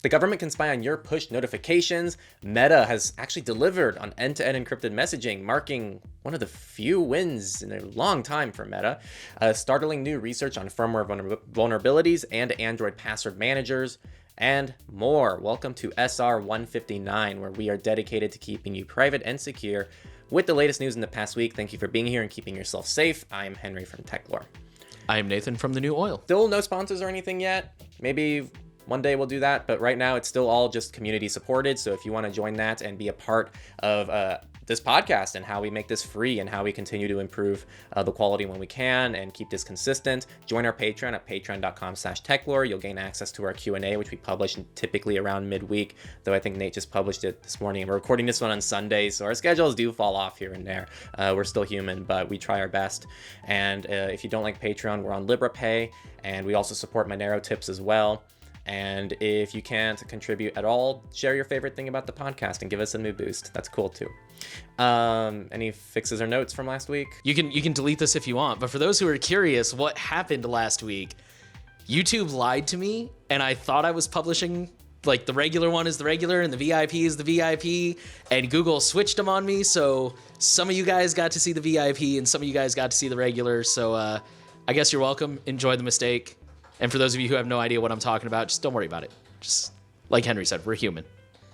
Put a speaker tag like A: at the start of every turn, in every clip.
A: The government can spy on your push notifications. Meta has actually delivered on end-to-end encrypted messaging, marking one of the few wins in a long time for Meta. Startling new research on firmware vulnerabilities and Android password managers, and more. Welcome to SR159, where we are dedicated to keeping you private and secure with the latest news in the past week. Thank you for being here and keeping yourself safe. I'm Henry from Techlore.
B: I am Nathan from The New Oil.
A: Still no sponsors or anything yet. Maybe one day we'll do that, but right now it's still all just community supported. So if you want to join that and be a part of this podcast and how we make this free and how we continue to improve the quality when we can and keep this consistent, join our Patreon at patreon.com/techlore. You'll gain access to our Q&A, which we publish typically around midweek, though I think Nate just published it this morning. And we're recording this one on Sunday, so our schedules do fall off here and there. We're still human, but we try our best. And if you don't like Patreon, we're on LibraPay, and we also support Monero tips as well. And if you can't contribute at all, share your favorite thing about the podcast and give us a mood boost. That's cool too. Any fixes or notes from last week?
B: You can delete this if you want, but for those who are curious what happened last week, YouTube lied to me, and I thought I was publishing like the regular one is the regular and the VIP is the VIP, and Google switched them on me. So some of you guys got to see the VIP and some of you guys got to see the regular. So I guess you're welcome. Enjoy the mistake. And for those of you who have no idea what I'm talking about, just don't worry about it. Just like Henry said, we're human.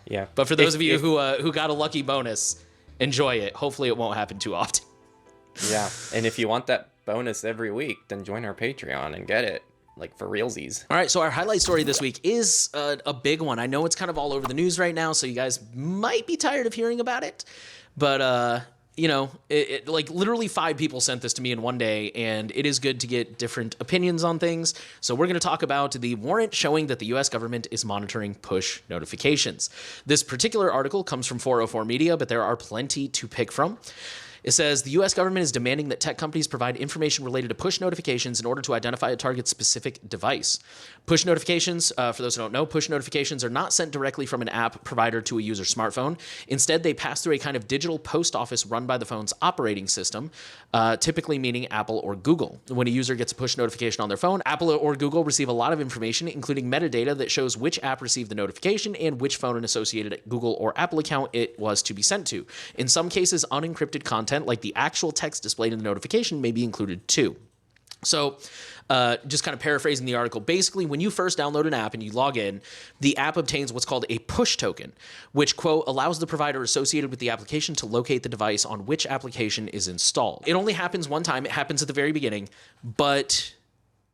A: Yeah.
B: But for those of you who got a lucky bonus, enjoy it. Hopefully it won't happen too often.
A: Yeah. And if you want that bonus every week, then join our Patreon and get it, like for realsies.
B: All right, so our highlight story this week is a big one. I know it's kind of all over the news right now, so you guys might be tired of hearing about it. But you know, like literally 5 people sent this to me in one day, and it is good to get different opinions on things. So we're going to talk about the warrant showing that the U.S. government is monitoring push notifications. This particular article comes from 404 Media, but there are plenty to pick from. It says the U.S. government is demanding that tech companies provide information related to push notifications in order to identify a target's specific device. Push notifications, for those who don't know, push notifications are not sent directly from an app provider to a user's smartphone. Instead, they pass through a kind of digital post office run by the phone's operating system, typically meaning Apple or Google. When a user gets a push notification on their phone, Apple or Google receive a lot of information, including metadata that shows which app received the notification and which phone and associated Google or Apple account it was to be sent to. In some cases, unencrypted content, like the actual text displayed in the notification, may be included too. So just kind of paraphrasing the article, basically when you first download an app and you log in, the app obtains what's called a push token, which, quote, allows the provider associated with the application to locate the device on which application is installed. It only happens one time. It happens at the very beginning, but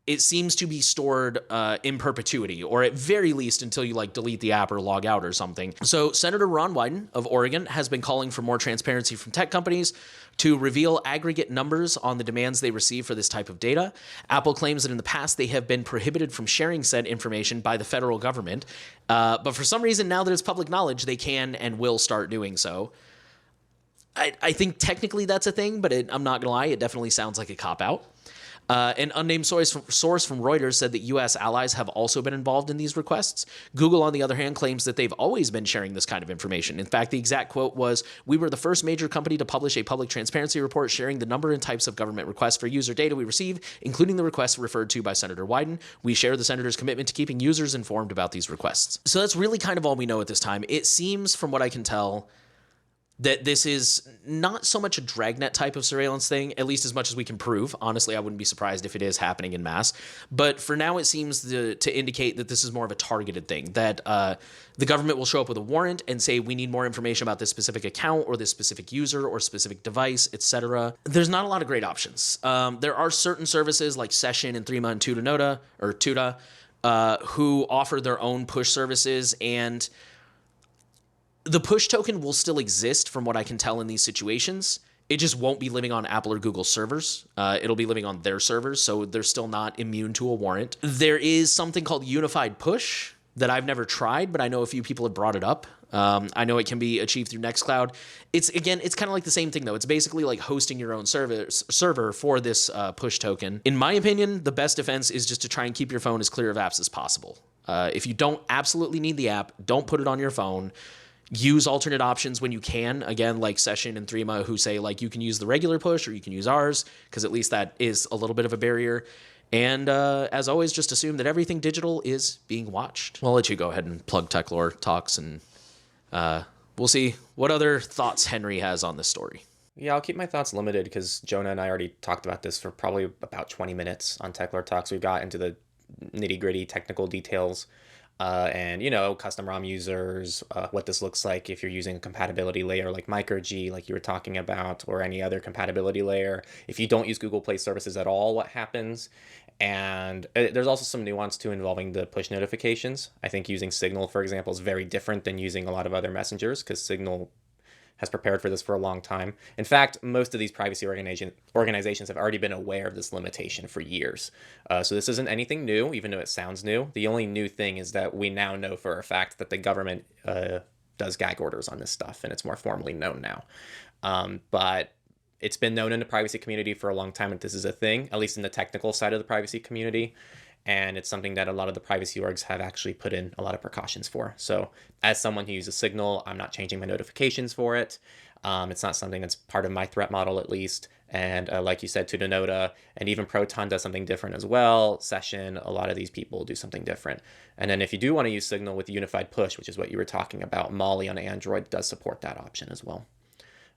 B: it seems to be stored in perpetuity, or at very least until you like delete the app or log out or something. So Senator Ron Wyden of Oregon has been calling for more transparency from tech companies to reveal aggregate numbers on the demands they receive for this type of data. Apple claims that in the past they have been prohibited from sharing said information by the federal government, but for some reason now that it's public knowledge, they can and will start doing so. I think technically that's a thing, but I'm not gonna lie, it definitely sounds like a cop-out. An unnamed source from Reuters said that U.S. allies have also been involved in these requests. Google, on the other hand, claims that they've always been sharing this kind of information. In fact, the exact quote was, "We were the first major company to publish a public transparency report sharing the number and types of government requests for user data we receive, including the requests referred to by Senator Wyden. We share the senator's commitment to keeping users informed about these requests." So that's really kind of all we know at this time. It seems, from what I can tell, that this is not so much a dragnet type of surveillance thing, at least as much as we can prove. Honestly, I wouldn't be surprised if it is happening in mass. But for now, it seems to indicate that this is more of a targeted thing, that the government will show up with a warrant and say, we need more information about this specific account or this specific user or specific device, etc. There's not a lot of great options. There are certain services like Session and Threema and Tuda who offer their own push services, and the push token will still exist from what I can tell in these situations. It just won't be living on Apple or Google servers. It'll be living on their servers, so they're still not immune to a warrant. There is something called Unified Push that I've never tried, but I know a few people have brought it up. I know it can be achieved through Nextcloud. It's kind of like the same thing, though. It's basically like hosting your own server for this push token. In my opinion, the best defense is just to try and keep your phone as clear of apps as possible. If you don't absolutely need the app, don't put it on your phone. Use alternate options when you can. Again, like Session and Threema, who say like you can use the regular push or you can use ours, because at least that is a little bit of a barrier. And as always, just assume that everything digital is being watched. I'll let you go ahead and plug Techlore Talks, and we'll see what other thoughts Henry has on this story.
A: Yeah, I'll keep my thoughts limited because Jonah and I already talked about this for probably about 20 minutes on Techlore Talks. We got into the nitty-gritty technical details and, custom ROM users, what this looks like if you're using a compatibility layer like MicroG, like you were talking about, or any other compatibility layer. If you don't use Google Play services at all, what happens? And there's also some nuance too involving the push notifications. I think using Signal, for example, is very different than using a lot of other messengers because Signal has prepared for this for a long time. In fact, most of these privacy organizations have already been aware of this limitation for years. So this isn't anything new, even though it sounds new. The only new thing is that we now know for a fact that the government does gag orders on this stuff, and it's more formally known now. But it's been known in the privacy community for a long time that this is a thing, at least in the technical side of the privacy community. And it's something that a lot of the privacy orgs have actually put in a lot of precautions for. So as someone who uses Signal, I'm not changing my notifications for it. It's not something that's part of my threat model, at least. And like you said, Tutanota and even Proton does something different as well. Session, a lot of these people do something different. And then if you do want to use Signal with unified push, which is what you were talking about, Molly on Android does support that option as well.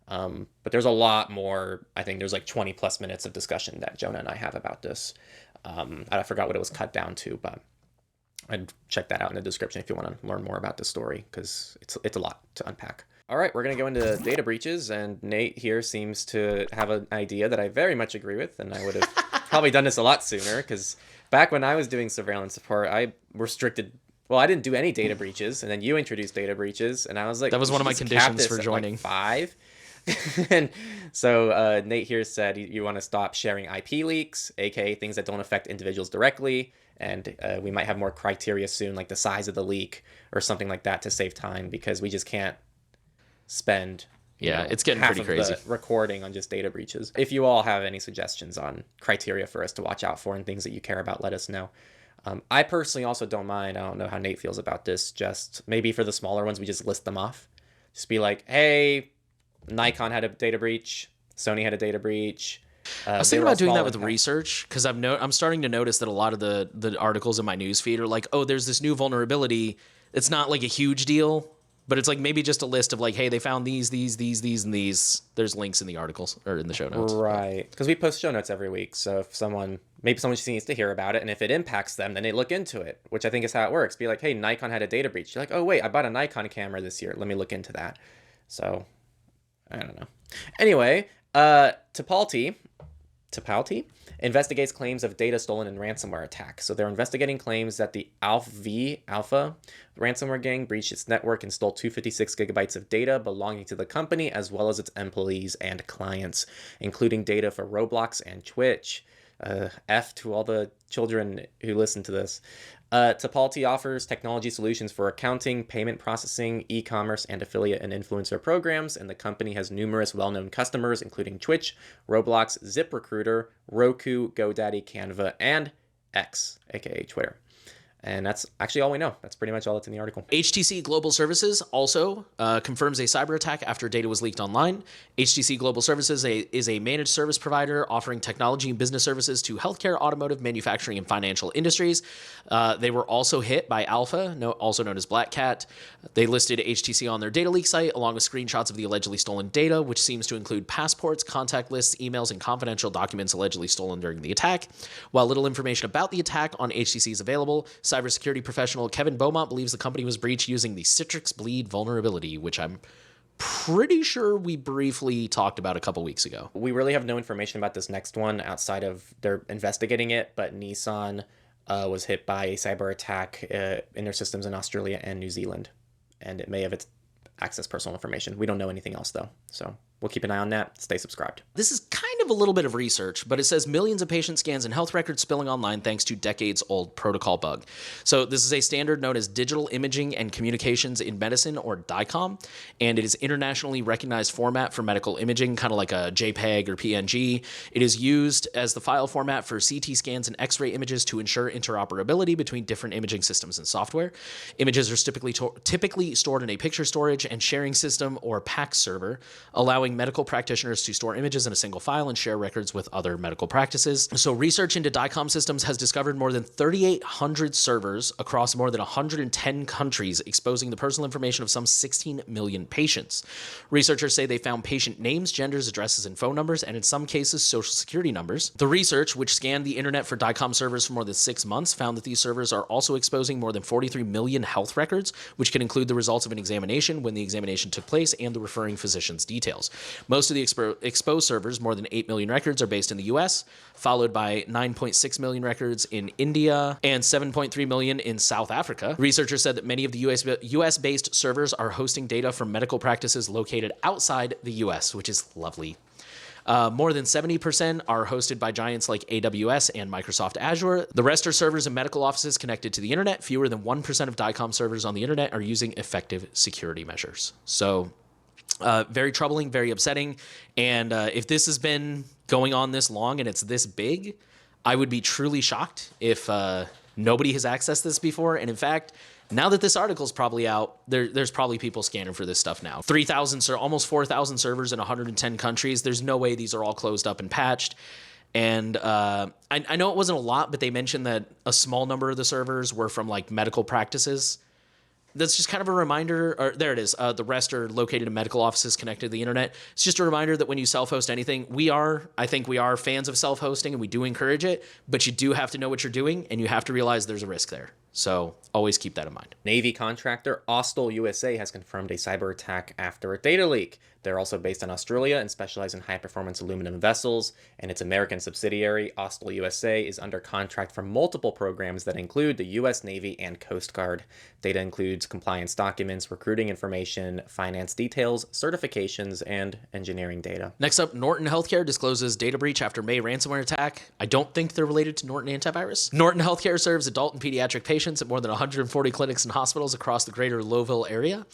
A: But there's a lot more. I think there's like 20 plus minutes of discussion that Jonah and I have about this. I forgot what it was cut down to, but I'd check that out in the description if you want to learn more about this story, because it's a lot to unpack. All right, we're going to go into data breaches, and Nate here seems to have an idea that I very much agree with, and I would have probably done this a lot sooner, because back when I was doing surveillance support, I restricted. Well, I didn't do any data breaches, and then you introduced data breaches, and I was like,
B: that was one of my conditions for joining.
A: Like 5. And so Nate here said you want to stop sharing IP leaks, aka things that don't affect individuals directly, and we might have more criteria soon, like the size of the leak or something like that, to save time, because we just can't spend
B: it's getting
A: half
B: pretty
A: of
B: crazy
A: the recording on just data breaches. If you all have any suggestions on criteria for us to watch out for and things that you care about, let us know. I personally also don't mind. I don't know how Nate feels about this. Just maybe for the smaller ones, we just list them off. Just be like, hey, Nikon had a data breach. Sony had a data breach.
B: I was thinking about doing that with research, because I'm starting to notice that a lot of the articles in my newsfeed are like, oh, there's this new vulnerability. It's not like a huge deal, but it's like maybe just a list of like, hey, they found these, and these. There's links in the articles or in the show notes.
A: Right. Because we post show notes every week. So if maybe someone just needs to hear about it, and if it impacts them, then they look into it, which I think is how it works. Be like, hey, Nikon had a data breach. You're like, oh, wait, I bought a Nikon camera this year. Let me look into that. So I don't know. Anyway, Tipalti investigates claims of data stolen in ransomware attack. So they're investigating claims that the Alpha ransomware gang breached its network and stole 256 gigabytes of data belonging to the company, as well as its employees and clients, including data for Roblox and Twitch. F to all the children who listen to this. Tipalti offers technology solutions for accounting, payment processing, e-commerce, and affiliate and influencer programs, and the company has numerous well-known customers, including Twitch, Roblox, ZipRecruiter, Roku, GoDaddy, Canva, and X, aka Twitter. And that's actually all we know. That's pretty much all that's in the article.
B: HTC Global Services also confirms a cyber attack after data was leaked online. HTC Global Services is a managed service provider offering technology and business services to healthcare, automotive, manufacturing, and financial industries. They were also hit by Alpha, also known as Black Cat. They listed HTC on their data leak site along with screenshots of the allegedly stolen data, which seems to include passports, contact lists, emails, and confidential documents allegedly stolen during the attack. While little information about the attack on HTC is available, cybersecurity professional Kevin Beaumont believes the company was breached using the Citrix Bleed vulnerability, which I'm pretty sure we briefly talked about a couple weeks ago.
A: We really have no information about this next one outside of they're investigating it, but Nissan was hit by a cyber attack in their systems in Australia and New Zealand, and it may have accessed personal information. We don't know anything else, though, so we'll keep an eye on that. Stay subscribed.
B: This is kind of a little bit of research, but it says millions of patient scans and health records spilling online thanks to decades-old protocol bug. So this is a standard known as Digital Imaging and Communications in Medicine, or DICOM, and it is internationally recognized format for medical imaging, kind of like a JPEG or PNG. It is used as the file format for CT scans and X-ray images to ensure interoperability between different imaging systems and software. Images are typically stored in a picture storage and sharing system or PAX server, allowing medical practitioners to store images in a single file and share records with other medical practices. So research into DICOM systems has discovered more than 3,800 servers across more than 110 countries, exposing the personal information of some 16 million patients. Researchers say they found patient names, genders, addresses, and phone numbers, and in some cases, social security numbers. The research, which scanned the internet for DICOM servers for more than 6 months, found that these servers are also exposing more than 43 million health records, which can include the results of an examination, when the examination took place, and the referring physician's details. Most of the exposed servers, more than 8 million records, are based in the US, followed by 9.6 million records in India and 7.3 million in South Africa. Researchers said that many of the US-based servers are hosting data from medical practices located outside the US, which is lovely. More than 70% are hosted by giants like AWS and Microsoft Azure. The rest are servers in medical offices connected to the internet. Fewer than 1% of DICOM servers on the internet are using effective security measures. So very troubling, very upsetting. And if this has been going on this long and it's this big, I would be truly shocked if nobody has accessed this before. And in fact, now that this article is probably out, there's probably people scanning for this stuff now. 3,000, almost 4,000 servers in 110 countries. There's no way these are all closed up and patched. And I know it wasn't a lot, but they mentioned that a small number of the servers were from like medical practices. That's just kind of a reminder, or there it is. The rest are located in medical offices connected to the internet. It's just a reminder that when you self-host anything, I think we are fans of self-hosting and we do encourage it, but you do have to know what you're doing and you have to realize there's a risk there. So always keep that in mind.
A: Navy contractor Austal USA has confirmed a cyber attack after a data leak. They're also based in Australia and specialize in high-performance aluminum vessels, and its American subsidiary, Austal USA, is under contract for multiple programs that include the U.S. Navy and Coast Guard. Data includes compliance documents, recruiting information, finance details, certifications, and engineering data.
B: Next up, Norton Healthcare discloses data breach after May ransomware attack. I don't think they're related to Norton Antivirus. Norton Healthcare serves adult and pediatric patients at more than 140 clinics and hospitals across the greater Louisville area,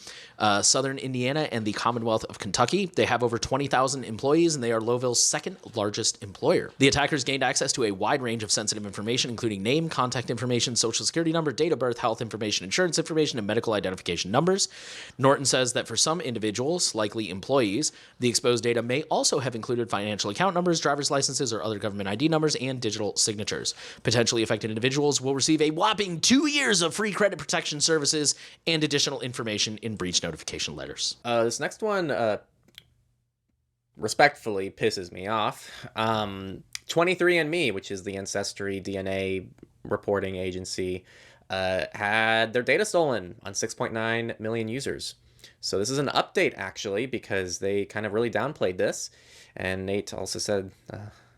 B: southern Indiana, and the Commonwealth of Kentucky. They have over 20,000 employees, and they are Louisville's second largest employer. The attackers gained access to a wide range of sensitive information, including name, contact information, social security number, date of birth, health information, insurance information, and medical identification numbers. Norton says that for some individuals, likely employees, the exposed data may also have included financial account numbers, driver's licenses, or other government ID numbers, and digital signatures. Potentially affected individuals will receive a whopping 2 years of free credit protection services and additional information in breach notification letters.
A: This next one respectfully pisses me off. 23andMe, which is the ancestry DNA reporting agency, had their data stolen on 6.9 million users. So this is an update, actually, because they kind of really downplayed this. And Nate also said,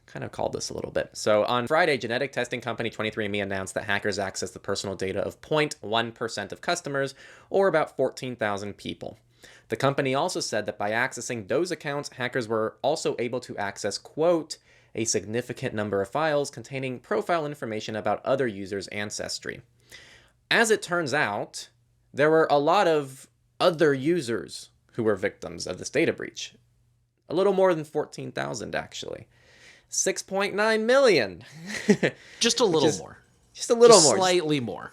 A: kind of called this a little bit. So on Friday, genetic testing company 23andMe announced that hackers accessed the personal data of 0.1% of customers, or about 14,000 people. The company also said that by accessing those accounts, hackers were also able to access, quote, a significant number of files containing profile information about other users' ancestry. As it turns out, there were a lot of other users who were victims of this data breach. A little more than 14,000, actually. 6.9 million.
B: Just a little more.
A: Just a little more.
B: Slightly more.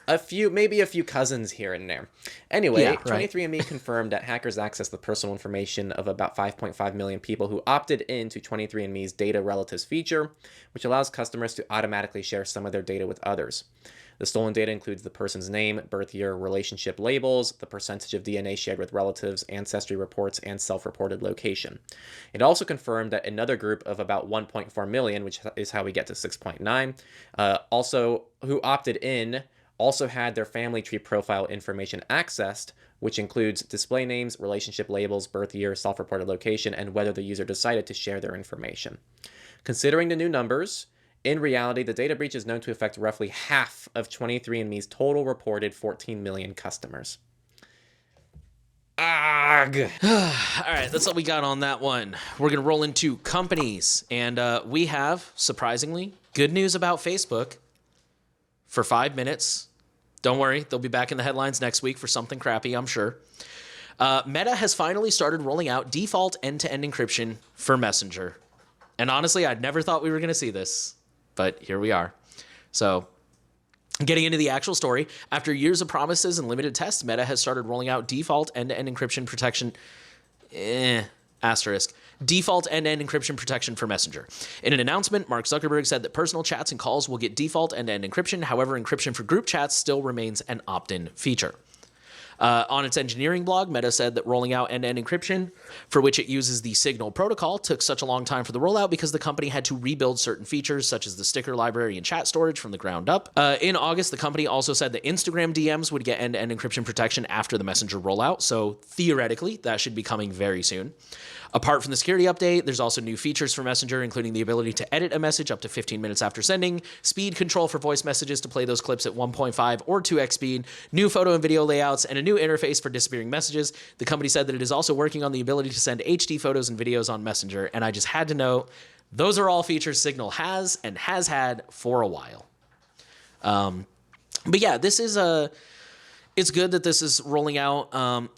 A: Maybe a few cousins here and there. Anyway,
B: yeah, right.
A: 23andMe confirmed that hackers accessed the personal information of about 5.5 million people who opted into 23andMe's Data Relatives feature, which allows customers to automatically share some of their data with others. The stolen data includes the person's name, birth year, relationship labels, the percentage of DNA shared with relatives, ancestry reports, and self-reported location. It also confirmed that another group of about 1.4 million, which is how we get to 6.9, also who opted in, also had their family tree profile information accessed, which includes display names, relationship labels, birth year, self-reported location, and whether the user decided to share their information. Considering the new numbers, in reality, the data breach is known to affect roughly half of 23andMe's total reported 14 million customers. Ugh.
B: All right, that's what we got on that one. We're going to roll into companies, and we have, surprisingly, good news about Facebook for 5 minutes. Don't worry, they'll be back in the headlines next week for something crappy, I'm sure. Meta has finally started rolling out default end-to-end encryption for Messenger. And honestly, I'd never thought we were going to see this. But here we are. So getting into the actual story, after years of promises and limited tests, Meta has started rolling out default end-to-end encryption protection, asterisk, default end-to-end encryption protection for Messenger. In an announcement, Mark Zuckerberg said that personal chats and calls will get default end-to-end encryption. However, encryption for group chats still remains an opt-in feature. On its engineering blog, Meta said that rolling out end-to-end encryption, for which it uses the Signal protocol, took such a long time for the rollout because the company had to rebuild certain features, such as the sticker library and chat storage, from the ground up. In August, the company also said that Instagram DMs would get end-to-end encryption protection after the Messenger rollout, so theoretically, that should be coming very soon. Apart from the security update, there's also new features for Messenger, including the ability to edit a message up to 15 minutes after sending, speed control for voice messages to play those clips at 1.5 or 2x speed, new photo and video layouts, and a new interface for disappearing messages. The company said that it is also working on the ability to send HD photos and videos on Messenger, and I just had to note, those are all features Signal has and has had for a while. But yeah, this is it's good that this is rolling out.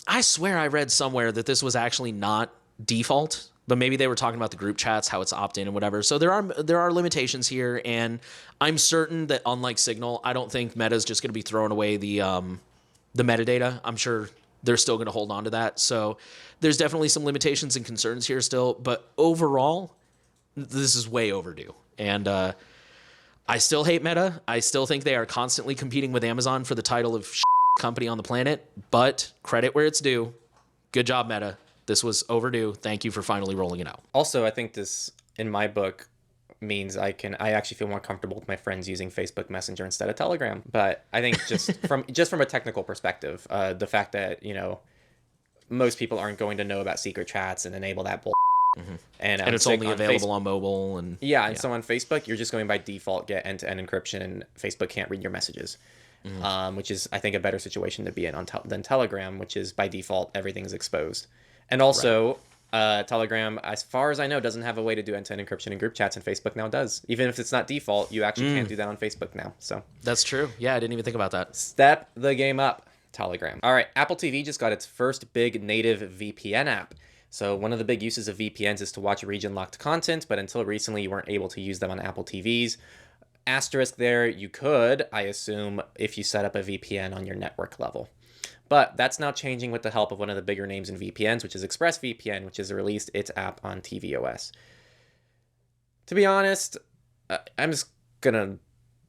B: I swear I read somewhere that this was actually not default, but maybe they were talking about the group chats, how it's opt-in and whatever. So there are limitations here, and I'm certain that unlike Signal, I don't think Meta's just going to be throwing away the metadata. I'm sure they're still going to hold on to that. So there's definitely some limitations and concerns here still, but overall, this is way overdue. And I still hate Meta. I still think they are constantly competing with Amazon for the title of company on the planet, but credit where it's due. Good job, Meta. This was overdue. Thank you for finally rolling it out.
A: Also, I think this, in my book, means I actually feel more comfortable with my friends using Facebook Messenger instead of Telegram. But I think just from a technical perspective, the fact that, most people aren't going to know about secret chats and enable that bull. Mm-hmm. And
B: it's only available on mobile. And
A: so on Facebook, you're just going by default get end-to-end encryption, and Facebook can't read your messages. Mm-hmm. Which is, I think, a better situation to be in than Telegram, which is by default everything's exposed. And also, Telegram, as far as I know, doesn't have a way to do end-to-end encryption in group chats, and Facebook now does. Even if it's not default, you actually can't do that on Facebook now. So
B: that's true. Yeah, I didn't even think about that.
A: Step the game up, Telegram. All right, Apple TV just got its first big native VPN app. So one of the big uses of VPNs is to watch region-locked content, but until recently, you weren't able to use them on Apple TVs. Asterisk there, you could, I assume, if you set up a VPN on your network level. But that's now changing with the help of one of the bigger names in VPNs, which is ExpressVPN, which has released its app on tvOS. To be honest, I'm just going to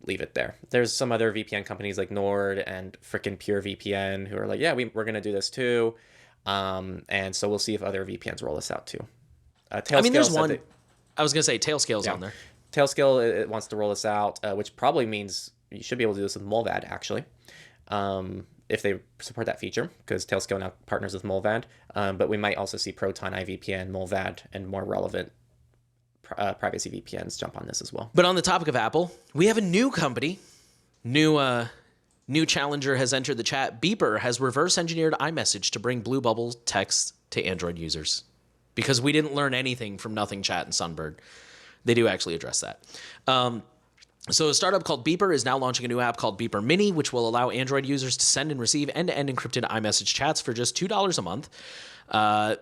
A: leave it there. There's some other VPN companies like Nord and frickin' PureVPN who are like, yeah, we're going to do this too. And so we'll see if other VPNs roll this out too.
B: There's one. I was going to say Tailscale's on there.
A: Tailscale it wants to roll this out, which probably means you should be able to do this with Molvad, actually. If they support that feature, because Tailscale now partners with Molvad. But we might also see Proton, iVPN, Molvad, and more relevant privacy VPNs jump on this as well.
B: But on the topic of Apple, we have a new company. New challenger has entered the chat. Beeper has reverse engineered iMessage to bring Blue Bubble text to Android users. Because we didn't learn anything from Nothing Chat and Sunbird. They do actually address that. So a startup called Beeper is now launching a new app called Beeper Mini, which will allow Android users to send and receive end-to-end encrypted iMessage chats for just $2 a month.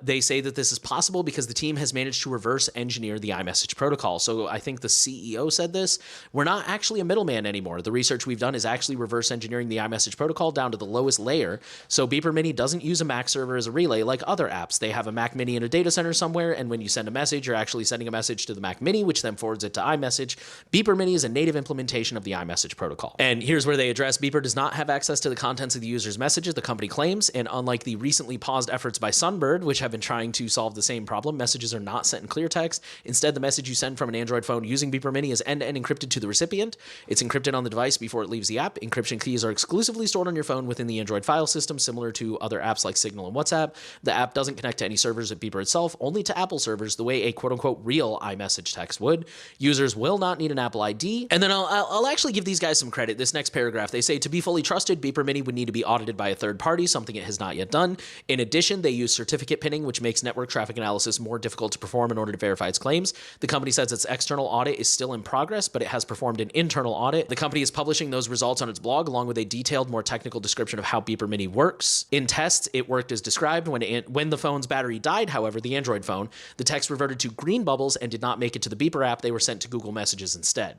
B: They say that this is possible because the team has managed to reverse engineer the iMessage protocol. So I think the CEO said this. We're not actually a middleman anymore. The research we've done is actually reverse engineering the iMessage protocol down to the lowest layer. So Beeper Mini doesn't use a Mac server as a relay like other apps. They have a Mac Mini in a data center somewhere, and when you send a message, you're actually sending a message to the Mac Mini, which then forwards it to iMessage. Beeper Mini is a native implementation of the iMessage protocol. And here's where they address Beeper does not have access to the contents of the user's messages, the company claims, and unlike the recently paused efforts by Sunbird, which have been trying to solve the same problem, messages are not sent in clear text. Instead, the message you send from an Android phone using Beeper Mini is end-to-end encrypted to the recipient. It's encrypted on the device before it leaves the app. Encryption keys are exclusively stored on your phone within the Android file system, similar to other apps like Signal and WhatsApp. The app doesn't connect to any servers at Beeper itself, only to Apple servers, the way a quote-unquote real iMessage text would. Users will not need an Apple ID. And then I'll actually give these guys some credit. This next paragraph, they say, to be fully trusted, Beeper Mini would need to be audited by a third party, something it has not yet done. In addition, they use certificate pinning, which makes network traffic analysis more difficult to perform in order to verify its claims. The company says its external audit is still in progress, but it has performed an internal audit. The company is publishing those results on its blog, along with a detailed, more technical description of how Beeper Mini works. In tests, it worked as described. When the phone's battery died, however, the Android phone, the text reverted to green bubbles and did not make it to the Beeper app. They were sent to Google Messages instead.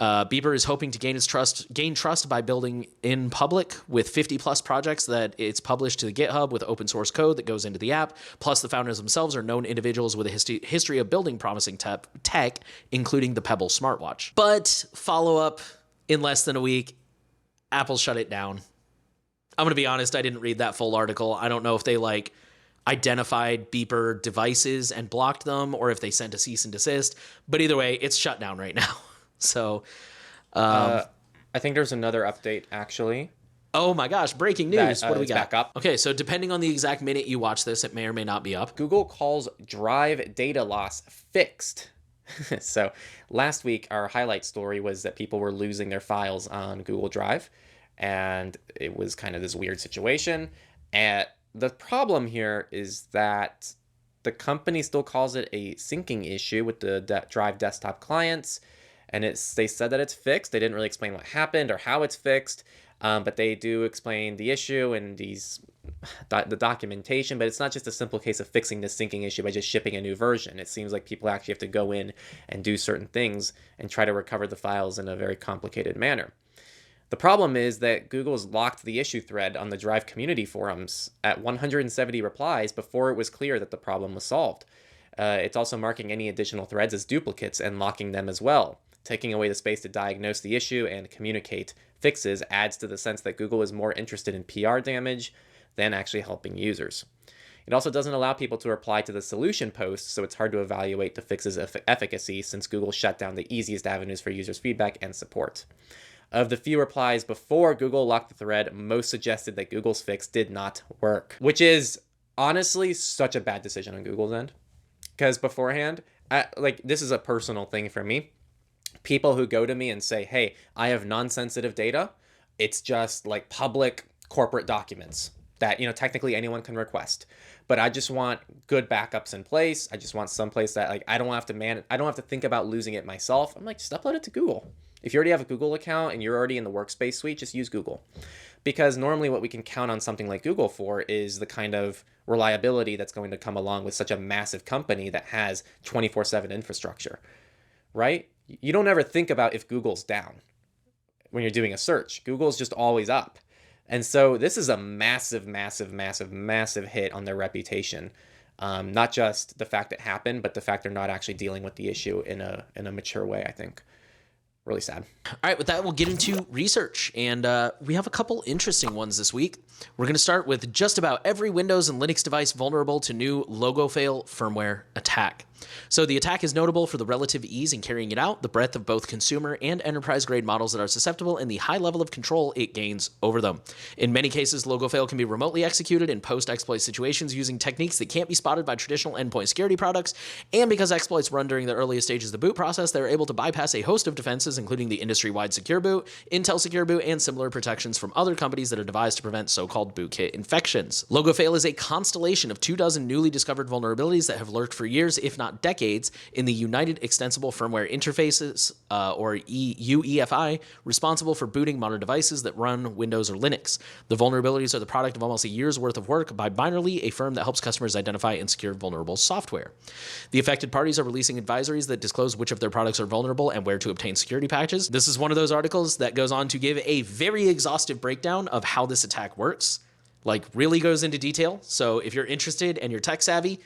B: Beeper is hoping to gain trust by building in public with 50 plus projects that it's published to the GitHub with open source code that goes into the app. Plus, the founders themselves are known individuals with a history of building promising tech, including the Pebble smartwatch. But follow up in less than a week, Apple shut it down. I'm going to be honest, I didn't read that full article. I don't know if they identified Beeper devices and blocked them or if they sent a cease and desist. But either way, it's shut down right now. So
A: I think there's another update, actually.
B: Oh my gosh, breaking news. What do we got?
A: Back up.
B: Okay, so depending on the exact minute you watch this, it may or may not be up.
A: Google calls drive data loss fixed. So last week, our highlight story was that people were losing their files on Google Drive, and it was kind of this weird situation. And the problem here is that the company still calls it a syncing issue with the Drive desktop clients, and they said that it's fixed. They didn't really explain what happened or how it's fixed, but they do explain the issue and the documentation. But it's not just a simple case of fixing the syncing issue by just shipping a new version. It seems like people actually have to go in and do certain things and try to recover the files in a very complicated manner. The problem is that Google's locked the issue thread on the Drive community forums at 170 replies before it was clear that the problem was solved. It's also marking any additional threads as duplicates and locking them as well. Taking away the space to diagnose the issue and communicate fixes adds to the sense that Google is more interested in PR damage than actually helping users. It also doesn't allow people to reply to the solution posts, so it's hard to evaluate the fix's efficacy since Google shut down the easiest avenues for users' feedback and support. Of the few replies before Google locked the thread, most suggested that Google's fix did not work, which is honestly such a bad decision on Google's end. Because beforehand, this is a personal thing for me. People who go to me and say, hey, I have non-sensitive data, it's just like public corporate documents that, technically anyone can request. But I just want good backups in place. I just want someplace that I don't have to think about losing it myself. I'm like, just upload it to Google. If you already have a Google account and you're already in the workspace suite, just use Google. Because normally what we can count on something like Google for is the kind of reliability that's going to come along with such a massive company that has 24/7 infrastructure, right? You don't ever think about if Google's down when you're doing a search. Google's just always up. And so this is a massive, massive, massive, massive hit on their reputation. Not just the fact it happened, but the fact they're not actually dealing with the issue in a mature way, I think. Really sad.
B: All right, with that, we'll get into research. And we have a couple interesting ones this week. We're going to start with just about every Windows and Linux device vulnerable to new logo fail firmware attack. So the attack is notable for the relative ease in carrying it out, the breadth of both consumer and enterprise-grade models that are susceptible, and the high level of control it gains over them. In many cases, logo fail can be remotely executed in post-exploit situations using techniques that can't be spotted by traditional endpoint security products, and because exploits run during the earliest stages of the boot process, they're able to bypass a host of defenses, including the industry-wide Secure Boot, Intel Secure Boot, and similar protections from other companies that are devised to prevent so-called bootkit infections. Logo fail is a constellation of 24 newly discovered vulnerabilities that have lurked for years, if not decades, in the United Extensible Firmware Interfaces, or UEFI, responsible for booting modern devices that run Windows or Linux. The vulnerabilities are the product of almost a year's worth of work by Binarly, a firm that helps customers identify and secure vulnerable software. The affected parties are releasing advisories that disclose which of their products are vulnerable and where to obtain security patches. This is one of those articles that goes on to give a very exhaustive breakdown of how this attack works, really goes into detail. So if you're interested and you're tech savvy,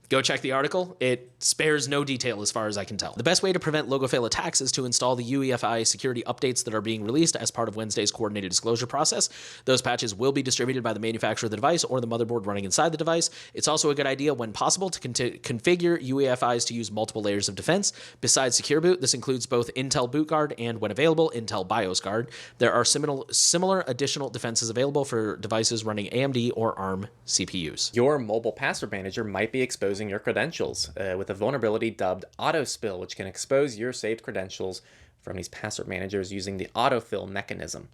B: go check the article. It spares no detail as far as I can tell. The best way to prevent logo fail attacks is to install the UEFI security updates that are being released as part of Wednesday's coordinated disclosure process. Those patches will be distributed by the manufacturer of the device or the motherboard running inside the device. It's also a good idea when possible to configure UEFIs to use multiple layers of defense. Besides Secure Boot, this includes both Intel Boot Guard and, when available, Intel BIOS Guard. There are similar additional defenses available for devices running AMD or ARM CPUs.
A: Your mobile password manager might be exposing your credentials with a vulnerability dubbed autospill, which can expose your saved credentials from these password managers using the autofill mechanism.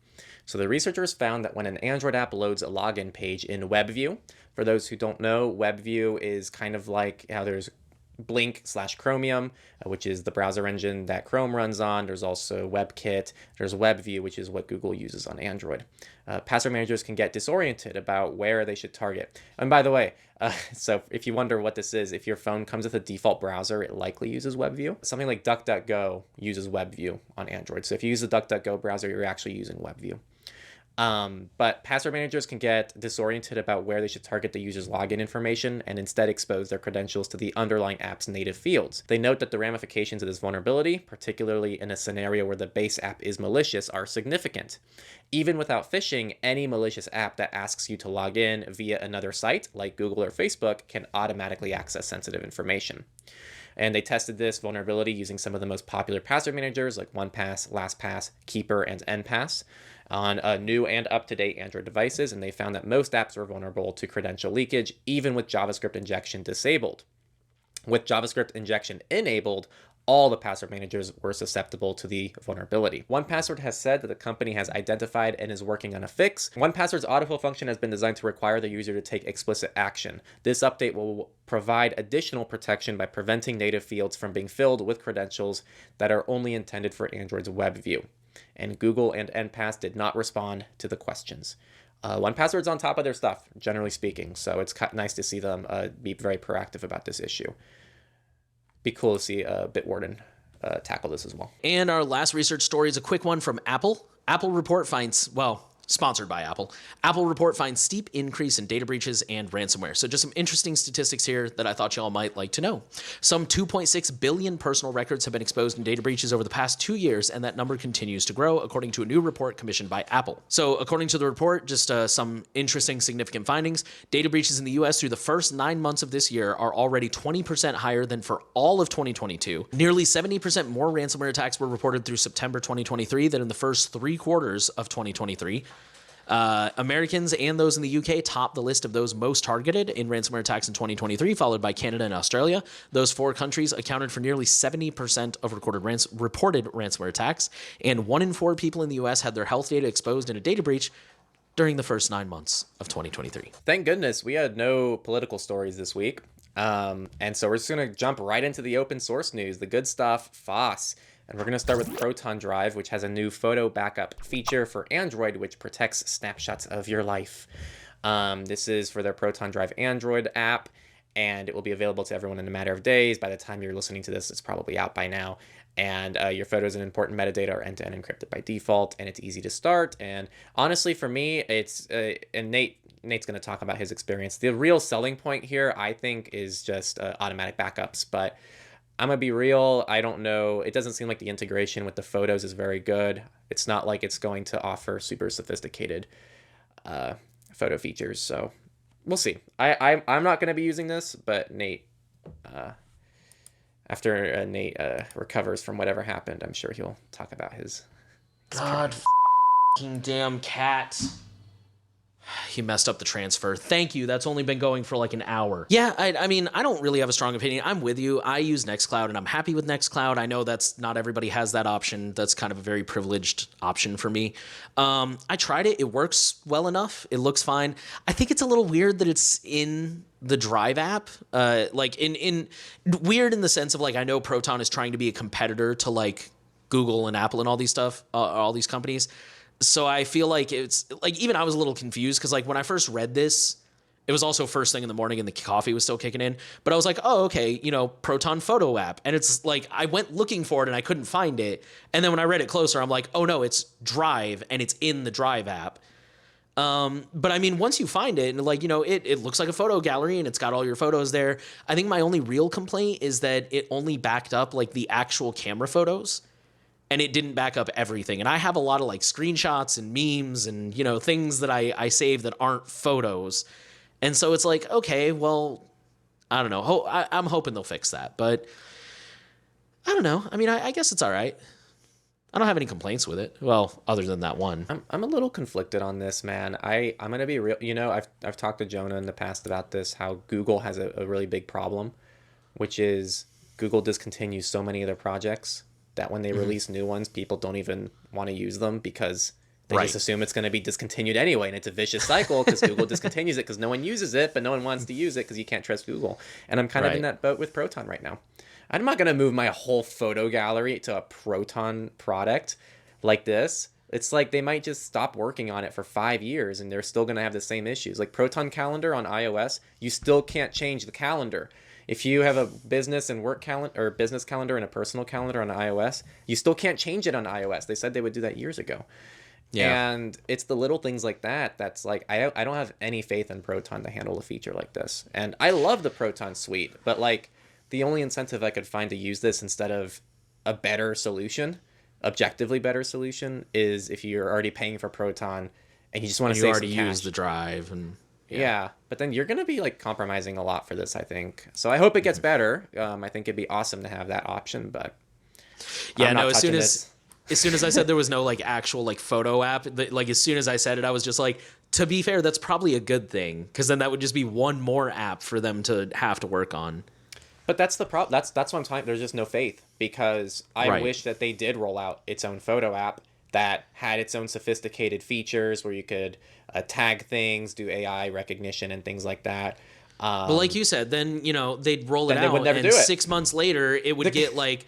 A: So the researchers found that when an Android app loads a login page in WebView, for those who don't know, WebView is kind of like how there's Blink/Chromium, which is the browser engine that Chrome runs on. There's also WebKit. There's WebView, which is what Google uses on Android. Password managers can get disoriented about where they should target. And by the way, so if you wonder what this is, if your phone comes with a default browser, it likely uses WebView. Something like DuckDuckGo uses WebView on Android. So if you use the DuckDuckGo browser, you're actually using WebView. But password managers can get disoriented about where they should target the user's login information and instead expose their credentials to the underlying app's native fields. They note that the ramifications of this vulnerability, particularly in a scenario where the base app is malicious, are significant. Even without phishing, any malicious app that asks you to log in via another site, like Google or Facebook, can automatically access sensitive information. And they tested this vulnerability using some of the most popular password managers like 1Pass, LastPass, Keeper, and NPass on new and up-to-date Android devices, and they found that most apps were vulnerable to credential leakage, even with JavaScript injection disabled. With JavaScript injection enabled, all the password managers were susceptible to the vulnerability. 1Password has said that the company has identified and is working on a fix. 1Password's autofill function has been designed to require the user to take explicit action. This update will provide additional protection by preventing native fields from being filled with credentials that are only intended for Android's web view. And Google and NPass did not respond to the questions. 1Password's on top of their stuff, generally speaking, so it's nice to see them be very proactive about this issue. Be cool to see Bitwarden tackle this as well.
B: And our last research story is a quick one from Apple. Apple report finds, sponsored by Apple. Apple report finds steep increase in data breaches and ransomware. So just some interesting statistics here that I thought y'all might like to know. Some 2.6 billion personal records have been exposed in data breaches over the past 2 years, and that number continues to grow, according to a new report commissioned by Apple. So according to the report, just some interesting, significant findings. Data breaches in the US through the first 9 months of this year are already 20% higher than for all of 2022. Nearly 70% more ransomware attacks were reported through September 2023 than in the first 3 quarters of 2023. Americans and those in the UK top the list of those most targeted in ransomware attacks in 2023, followed by Canada and Australia. Those 4 countries accounted for nearly 70% of reported ransomware attacks, and 1 in 4 people in the US had their health data exposed in a data breach during the first 9 months of 2023.
A: Thank goodness we had no political stories this week. And so we're just going to jump right into the open source news, the good stuff, FOSS. And we're going to start with Proton Drive, which has a new photo backup feature for Android, which protects snapshots of your life. This is for their Proton Drive Android app, and it will be available to everyone in a matter of days. By the time you're listening to this, it's probably out by now. And your photos and important metadata are end-to-end encrypted by default, and it's easy to start. And honestly, for me, it's and Nate's going to talk about his experience. The real selling point here, I think, is just automatic backups, but I'm going to be real. I don't know. It doesn't seem like the integration with the photos is very good. It's not like it's going to offer super sophisticated photo features. So we'll see. I'm not going to be using this, but Nate, after Nate recovers from whatever happened, I'm sure he'll talk about his
B: God f***ing damn cat. He messed up the transfer. Thank you. That's only been going for like an hour. Yeah, I mean, I don't really have a strong opinion. I'm with you. I use Nextcloud and I'm happy with Nextcloud. I know that's not everybody has that option. That's kind of a very privileged option for me. I tried it. It works well enough. It looks fine. I think it's a little weird that it's in the Drive app. Like in weird in the sense of like, I know Proton is trying to be a competitor to like Google and Apple and all these stuff, all these companies. So I feel like it's like, even I was a little confused because like when I first read this, it was also first thing in the morning and the coffee was still kicking in, but I was like, oh, okay, Proton photo app. And it's like, I went looking for it and I couldn't find it. And then when I read it closer, I'm like, oh no, it's Drive and it's in the Drive app. But I mean, once you find it and like, it looks like a photo gallery and it's got all your photos there. I think my only real complaint is that it only backed up like the actual camera photos. And it didn't back up everything. And I have a lot of like screenshots and memes and, things that I save that aren't photos. And so it's like, okay, well, I don't know. I'm hoping they'll fix that. But I don't know. I mean, I guess it's all right. I don't have any complaints with it. Well, other than that one.
A: I'm a little conflicted on this, man. I'm going to be real. I've talked to Jonah in the past about this, how Google has a really big problem, which is Google discontinues so many of their projects that when they release new ones, people don't even want to use them because They
B: Right.
A: just assume it's going to be discontinued anyway, and it's a vicious cycle because Google discontinues it because no one uses it, but no one wants to use it because you can't trust Google. And I'm kind of in that boat with Proton right now. I'm not going to move my whole photo gallery to a Proton product like this. It's like they might just stop working on it for 5 years and they're still going to have the same issues. Like Proton Calendar on iOS, you still can't change the calendar. If you have a business and work calendar or business calendar and a personal calendar on iOS, you still can't change it on iOS. They said they would do that years ago. Yeah. And it's the little things like that that's like, I don't have any faith in Proton to handle a feature like this. And I love the Proton suite, but like the only incentive I could find to use this instead of a better solution, objectively better solution, is if you're already paying for Proton and you just want to save some cash.
B: You already use the drive and...
A: Yeah, but then you're going to be like compromising a lot for this, I think. So I hope it gets better. I think it'd be awesome to have that option, but
B: yeah, no, as soon as I said there was no like actual like photo app, like as soon as I said it, I was just like, to be fair, that's probably a good thing because then that would just be one more app for them to have to work on.
A: But that's the problem. That's what I'm talking. There's just no faith because I wish that they did roll out its own photo app that had its own sophisticated features where you could tag things, do AI recognition and things like that.
B: But like you said, then, you know, they'd roll it out and
A: do it.
B: 6 months later it would get like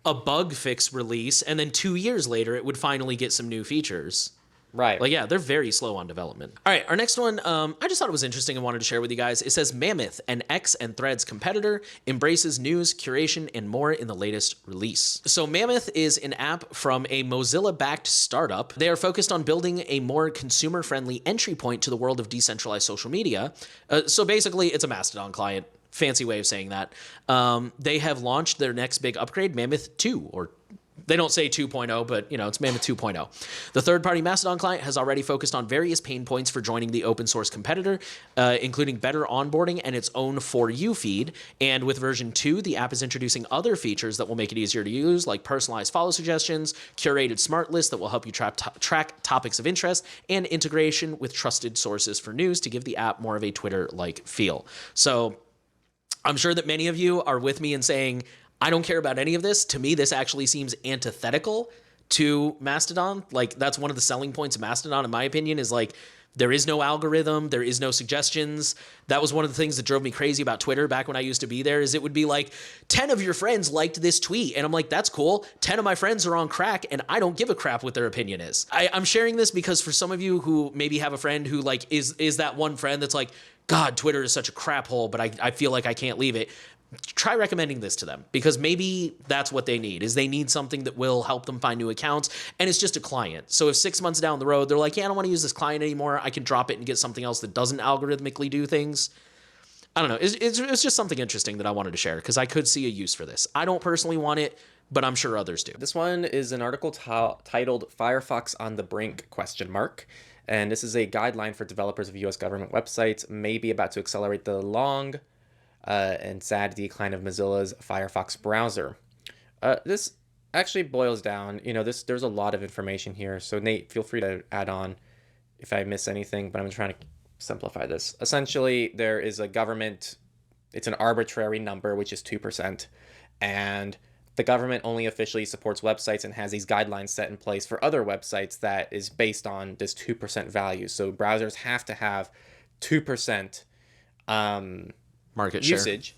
B: a bug fix release, and then 2 years later it would finally get some new features.
A: Right.
B: Like, yeah, they're very slow on development. All right, our next one, I just thought it was interesting and wanted to share with you guys. It says Mammoth, an X and Threads competitor, embraces news, curation, and more in the latest release. So Mammoth is an app from a Mozilla-backed startup. They are focused on building a more consumer-friendly entry point to the world of decentralized social media. So basically, it's a Mastodon client. Fancy way of saying that. They have launched their next big upgrade, Mammoth 2, or they don't say 2.0, but, you know, it's Mammoth 2.0. The third-party Mastodon client has already focused on various pain points for joining the open-source competitor, including better onboarding and its own For You feed. And with version 2, the app is introducing other features that will make it easier to use, like personalized follow suggestions, curated smart lists that will help you track topics of interest, and integration with trusted sources for news to give the app more of a Twitter-like feel. So I'm sure that many of you are with me in saying, I don't care about any of this. To me, this actually seems antithetical to Mastodon. Like, that's one of the selling points of Mastodon, in my opinion, is like, there is no algorithm, there is no suggestions. That was one of the things that drove me crazy about Twitter back when I used to be there, is it would be like, 10 of your friends liked this tweet. And I'm like, that's cool. 10 of my friends are on crack, and I don't give a crap what their opinion is. I'm sharing this because for some of you who maybe have a friend who like is that one friend that's like, God, Twitter is such a crap hole, but I feel like I can't leave it. Try recommending this to them, because maybe that's what they need, is they need something that will help them find new accounts, and it's just a client. So if 6 months down the road, they're like, yeah, I don't want to use this client anymore, I can drop it and get something else that doesn't algorithmically do things. I don't know. It's just something interesting that I wanted to share, because I could see a use for this. I don't personally want it, but I'm sure others do.
A: This one is an article titled Firefox on the Brink ? And this is a guideline for developers of US government websites, maybe about to accelerate the long and sad decline of Mozilla's Firefox browser. This actually boils down, there's a lot of information here. So Nate, feel free to add on if I miss anything, but I'm trying to simplify this. Essentially, there is a government, it's an arbitrary number, which is 2%. And the government only officially supports websites and has these guidelines set in place for other websites that is based on this 2% value. So browsers have to have 2%
B: market
A: usage.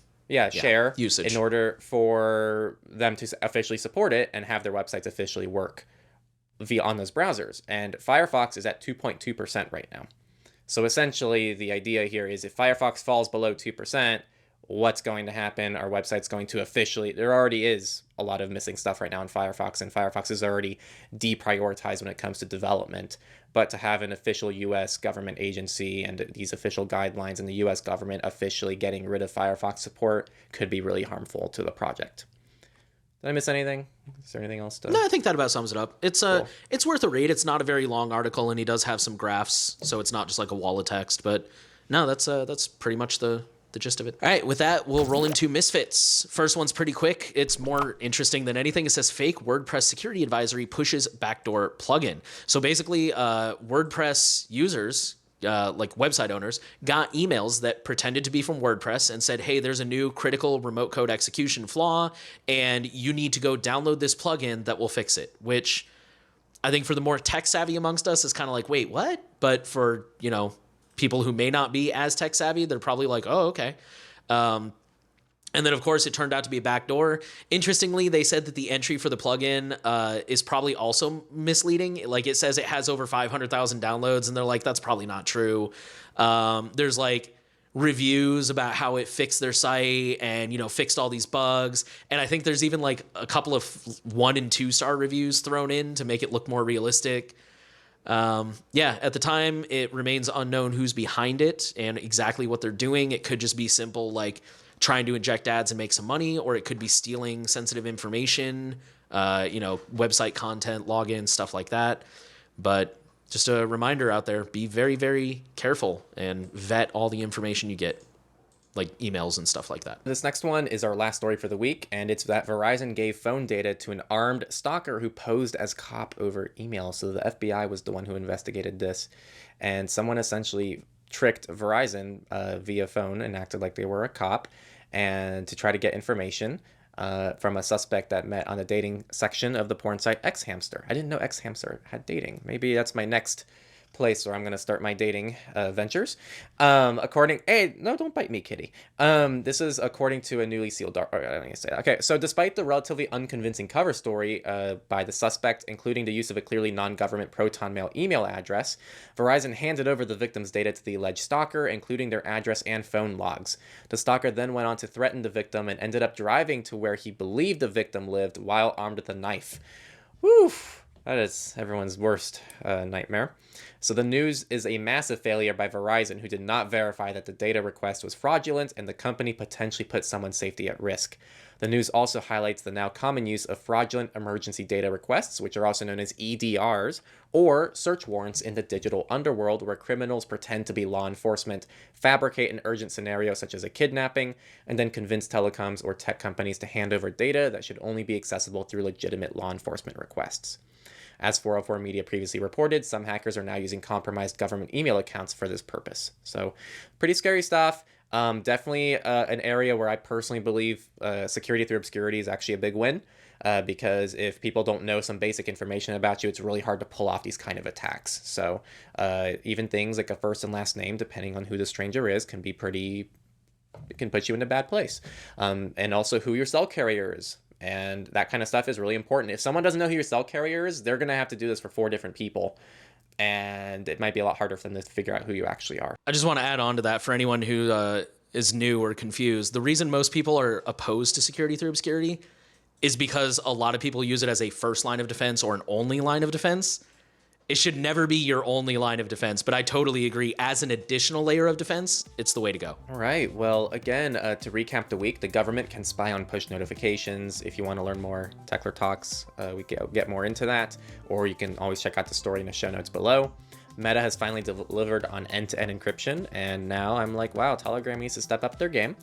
A: Share usage in order for them to officially support it and have their websites officially work on those browsers. And Firefox is at 2.2% right now. So essentially, the idea here is if Firefox falls below 2%, what's going to happen? Our website's going to officially, there already is a lot of missing stuff right now in Firefox, and Firefox is already deprioritized when it comes to development. But to have an official US government agency and these official guidelines and the US government officially getting rid of Firefox support could be really harmful to the project. Did I miss anything? Is there anything else to...
B: No, I think that about sums it up. It's cool. It's worth a read. It's not a very long article, and he does have some graphs, so it's not just like a wall of text. But no, that's pretty much the gist of it. All right, with that, we'll roll into Misfits. First one's pretty quick. It's more interesting than anything. It says fake WordPress security advisory pushes backdoor plugin. So basically, WordPress users, like website owners, got emails that pretended to be from WordPress and said, hey, there's a new critical remote code execution flaw, and you need to go download this plugin that will fix it, which I think for the more tech savvy amongst us, it's kind of like, wait, what? But for, people who may not be as tech savvy, they're probably like, oh, okay. And then, of course, it turned out to be a backdoor. Interestingly, they said that the entry for the plugin is probably also misleading. Like, it says it has over 500,000 downloads, and they're like, that's probably not true. There's like reviews about how it fixed their site and, fixed all these bugs. And I think there's even like a couple of 1 and 2 star reviews thrown in to make it look more realistic. At the time, it remains unknown who's behind it and exactly what they're doing. It could just be simple, like trying to inject ads and make some money, or it could be stealing sensitive information, website content, login, stuff like that. But just a reminder out there, be very, very careful and vet all the information you get, like emails and stuff like that.
A: This next one is our last story for the week, and it's that Verizon gave phone data to an armed stalker who posed as cop over email. So the FBI was the one who investigated this, and someone essentially tricked Verizon via phone and acted like they were a cop, and to try to get information from a suspect that met on the dating section of the porn site Xhamster. I didn't know Xhamster had dating. Maybe that's my next place where I'm going to start my dating ventures. Hey, no, don't bite me, kitty. This is according to a newly sealed, I don't need to say that. Okay, so despite the relatively unconvincing cover story by the suspect, including the use of a clearly non-government Proton Mail email address, Verizon handed over the victim's data to the alleged stalker, including their address and phone logs. The stalker then went on to threaten the victim and ended up driving to where he believed the victim lived while armed with a knife. Woo! That is everyone's worst nightmare. So the news is a massive failure by Verizon, who did not verify that the data request was fraudulent and the company potentially put someone's safety at risk. The news also highlights the now common use of fraudulent emergency data requests, which are also known as EDRs, or search warrants in the digital underworld, where criminals pretend to be law enforcement, fabricate an urgent scenario such as a kidnapping, and then convince telecoms or tech companies to hand over data that should only be accessible through legitimate law enforcement requests. As 404 Media previously reported, some hackers are now using compromised government email accounts for this purpose. So pretty scary stuff. Definitely an area where I personally believe security through obscurity is actually a big win, because if people don't know some basic information about you, it's really hard to pull off these kind of attacks. So even things like a first and last name, depending on who the stranger is, can be it can put you in a bad place. And also who your cell carrier is. And that kind of stuff is really important. If someone doesn't know who your cell carrier is, they're going to have to do this for 4 different people. And it might be a lot harder for them to figure out who you actually are.
B: I just want to add on to that for anyone who is new or confused. The reason most people are opposed to security through obscurity is because a lot of people use it as a first line of defense or an only line of defense. It should never be your only line of defense, but I totally agree. As an additional layer of defense, it's the way to go.
A: All right. Well, again, to recap the week, the government can spy on push notifications. If you want to learn more Techlore talks, we get more into that, or you can always check out the story in the show notes below. Meta has finally delivered on end-to-end encryption, and now I'm like, wow, Telegram needs to step up their game.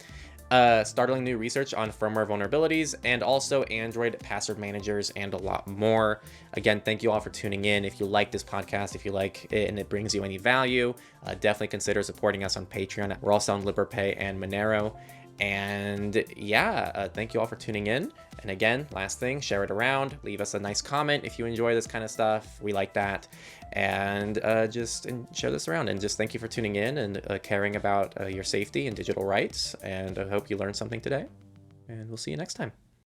A: Startling new research on firmware vulnerabilities, and also Android password managers, and a lot more. Again, thank you all for tuning in. If you like this podcast, if you like it and it brings you any value, definitely consider supporting us on Patreon. We're also on LiberPay and Monero. And thank you all for tuning in. And again, last thing, share it around. Leave us a nice comment if you enjoy this kind of stuff. We like that. And just share this around. And just thank you for tuning in and caring about your safety and digital rights. And I hope you learned something today. And we'll see you next time.